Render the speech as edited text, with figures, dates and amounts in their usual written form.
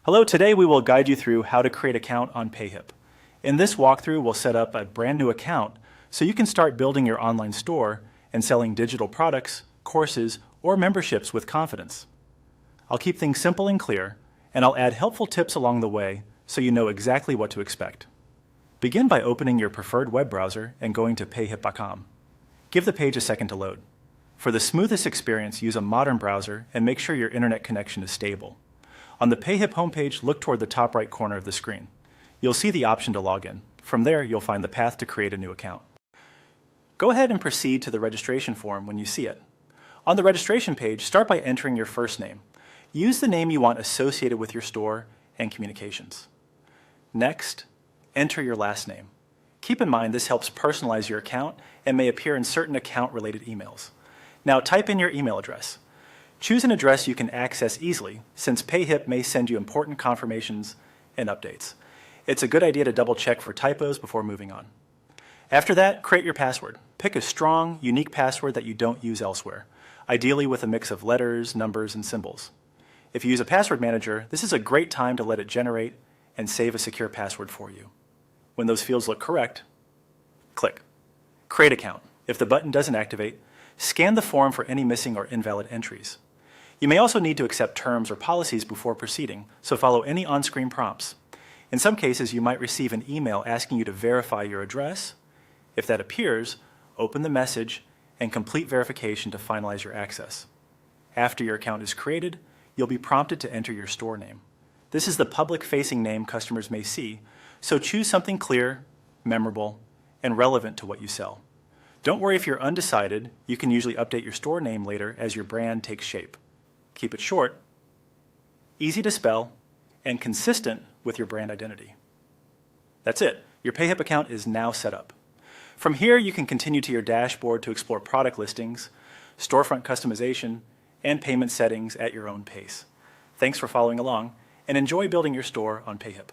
Hello, today we will guide you through how to create an account on Payhip. In this walkthrough, we'll set up a brand new account so you can start building your online store and selling digital products, courses, or memberships with confidence. I'll keep things simple and clear, and I'll add helpful tips along the way so you know exactly what to expect. Begin by opening your preferred web browser and going to payhip.com. Give the page a second to load. For the smoothest experience, use a modern browser and make sure your internet connection is stable. On the Payhip homepage, look toward the top right corner of the screen. You'll see the option to log in. From there, you'll find the path to create a new account. Go ahead and proceed to the registration form when you see it. On the registration page, start by entering your first name. Use the name you want associated with your store and communications. Next, enter your last name. Keep in mind this helps personalize your account and may appear in certain account-related emails. Now type in your email address. Choose an address you can access easily, since Payhip may send you important confirmations and updates. It's a good idea to double-check for typos before moving on. After that, create your password. Pick a strong, unique password that you don't use elsewhere, ideally with a mix of letters, numbers, and symbols. If you use a password manager, this is a great time to let it generate and save a secure password for you. When those fields look correct, click Create Account. If the button doesn't activate, scan the form for any missing or invalid entries. You may also need to accept terms or policies before proceeding, so follow any on-screen prompts. In some cases, you might receive an email asking you to verify your address. If that appears, open the message and complete verification to finalize your access. After your account is created, you'll be prompted to enter your store name. This is the public-facing name customers may see, so choose something clear, memorable, and relevant to what you sell. Don't worry if you're undecided. You can usually update your store name later as your brand takes shape. Keep it short, easy to spell, and consistent with your brand identity. That's it. Your Payhip account is now set up. From here, you can continue to your dashboard to explore product listings, storefront customization, and payment settings at your own pace. Thanks for following along, and enjoy building your store on Payhip.